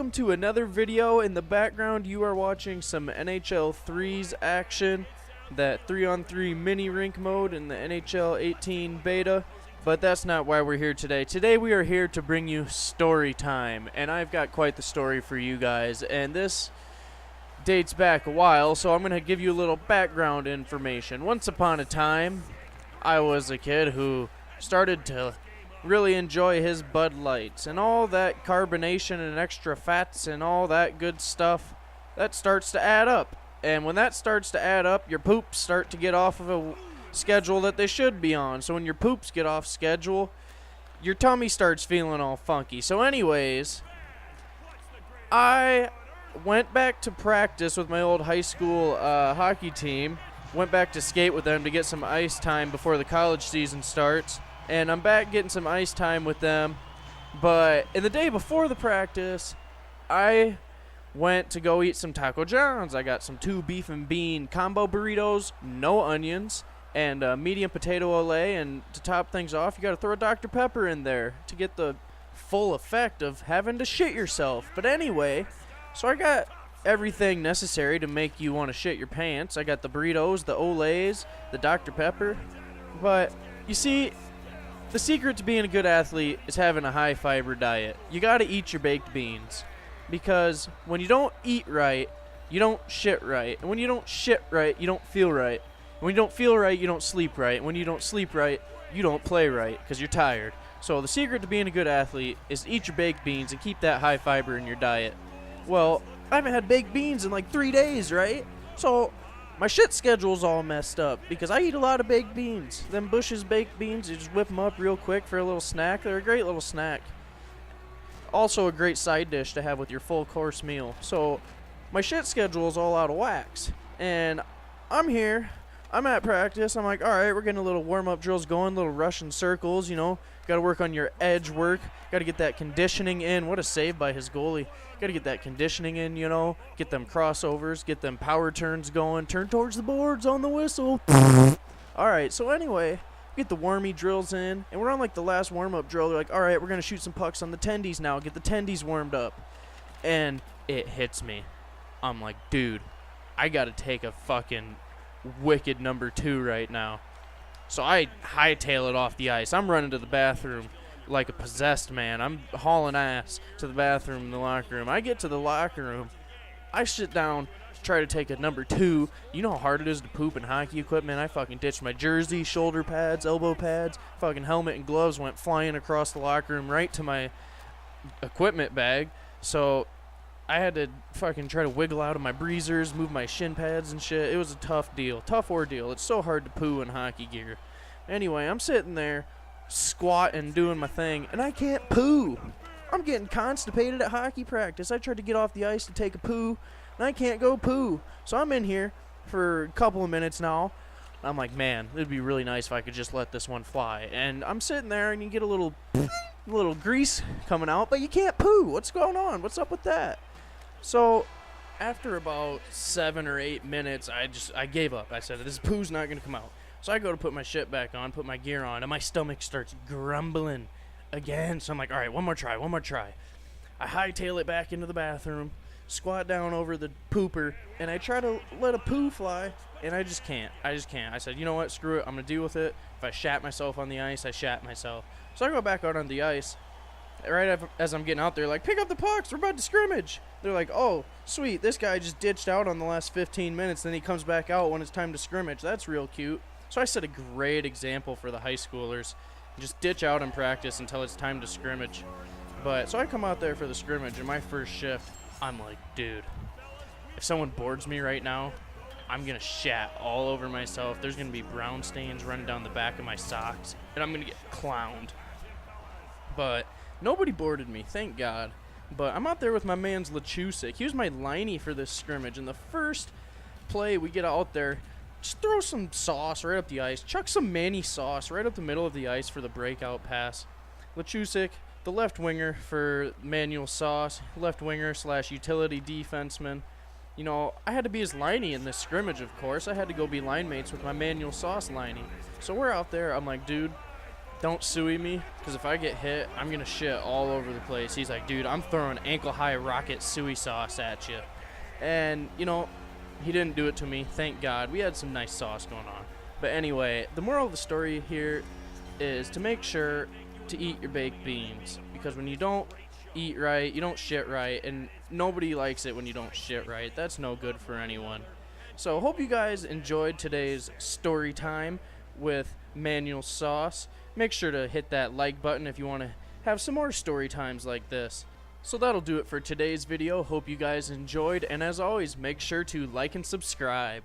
welcome to another video. In the background, you are watching some NHL 3's action, that 3-on-3 mini rink mode in the NHL 18 beta. But that's not why we're here today. Today we are here to bring you story time, and I've got quite the story for you guys. And this dates back a while, so I'm going to give you a little background information. Once upon a time, I was a kid who started to really enjoy his Bud Lights and all that carbonation and extra fats and all that good stuff. That starts to add up, and when that starts to add up, your poops start to get off of a schedule that they should be on. So when your poops get off schedule, your tummy starts feeling all funky. So anyways, I went back to practice with my old high school hockey team. Went back to skate with them to get some ice time before the college season starts. And I'm back getting some ice time with them. But in the day before the practice, I went to go eat some Taco John's. I got some 2 beef and bean combo burritos, no onions, and a medium potato olay. And to top things off, you got to throw a Dr. Pepper in there to get the full effect of having to shit yourself. But anyway, so I got everything necessary to make you want to shit your pants. I got the burritos, the olays, the Dr. Pepper. But you see, the secret to being a good athlete is having a high fiber diet. You got to eat your baked beans, because when you don't eat right, you don't shit right. And when you don't shit right, you don't feel right. And when you don't feel right, you don't sleep right. And when you don't sleep right, you don't play right because you're tired. So the secret to being a good athlete is to eat your baked beans and keep that high fiber in your diet. Well, I haven't had baked beans in like 3 days, right? So my shit schedule's all messed up because I eat a lot of baked beans. Them Bush's baked beans, you just whip them up real quick for a little snack. They're a great little snack. Also a great side dish to have with your full course meal. So my shit schedule's all out of wax. And I'm here. I'm at practice. I'm like, all right, we're getting a little warm-up drills going, little Russian circles, you know. Got to work on your edge work. Got to get that conditioning in. What a save by his goalie. Got to get that conditioning in, you know. Get them crossovers. Get them power turns going. Turn towards the boards on the whistle. All right, so anyway, get the warmy drills in. And we're on like the last warm-up drill. They're like, all right, we're going to shoot some pucks on the tendies now. Get the tendies warmed up. And it hits me. I'm like, dude, I got to take a fucking wicked number 2 right now. So I hightail it off the ice. I'm running to the bathroom like a possessed man. I'm hauling ass to the bathroom in the locker room. I get to the locker room. I sit down to try to take a number 2. You know how hard it is to poop in hockey equipment? I fucking ditched my jersey, shoulder pads, elbow pads, fucking helmet and gloves went flying across the locker room right to my equipment bag. So I had to fucking try to wiggle out of my breezers, move my shin pads and shit. It was a tough deal, tough ordeal. It's so hard to poo in hockey gear. Anyway, I'm sitting there, squatting, doing my thing, and I can't poo. I'm getting constipated at hockey practice. I tried to get off the ice to take a poo, and I can't go poo. So I'm in here for a couple of minutes now. I'm like, man, it'd be really nice if I could just let this one fly. And I'm sitting there, and you get a little grease coming out, but you can't poo. What's going on? What's up with that? So after about 7 or 8 minutes, I gave up. I said, this poo's not going to come out. So I go to put my shit back on, put my gear on, and my stomach starts grumbling again. So I'm like, all right, one more try. I hightail it back into the bathroom, squat down over the pooper, and I try to let a poo fly, and I just can't. I said, you know what, screw it. I'm going to deal with it. If I shat myself on the ice, I shat myself. So I go back out on the ice. Right as I'm getting out there, like, pick up the pucks, we're about to scrimmage. They're like, oh, sweet, this guy just ditched out on the last 15 minutes, then he comes back out when it's time to scrimmage. That's real cute. So I set a great example for the high schoolers. Just ditch out in practice until it's time to scrimmage. But so I come out there for the scrimmage, and my first shift, I'm like, dude, if someone boards me right now, I'm going to shat all over myself. There's going to be brown stains running down the back of my socks, and I'm going to get clowned. But nobody boarded me, thank God. But I'm out there with my man's Lachusik. He was my liney for this scrimmage. And the first play we get out there, just throw some sauce right up the ice. Chuck some Manny sauce right up the middle of the ice for the breakout pass. Lachusik, the left winger for Manuel Sauce, left winger / utility defenseman. You know, I had to be his liney in this scrimmage, of course. I had to go be line mates with my Manuel Sauce liney. So we're out there. I'm like, dude, don't sue me, because if I get hit, I'm going to shit all over the place. He's like, dude, I'm throwing ankle-high rocket suey sauce at you. And, you know, he didn't do it to me, thank God. We had some nice sauce going on. But anyway, the moral of the story here is to make sure to eat your baked beans, because when you don't eat right, you don't shit right, and nobody likes it when you don't shit right. That's no good for anyone. So hope you guys enjoyed today's story time with Manual Sauce. Make sure to hit that like button if you want to have some more story times like this. So that'll do it for today's video. Hope you guys enjoyed, and as always, make sure to like and subscribe.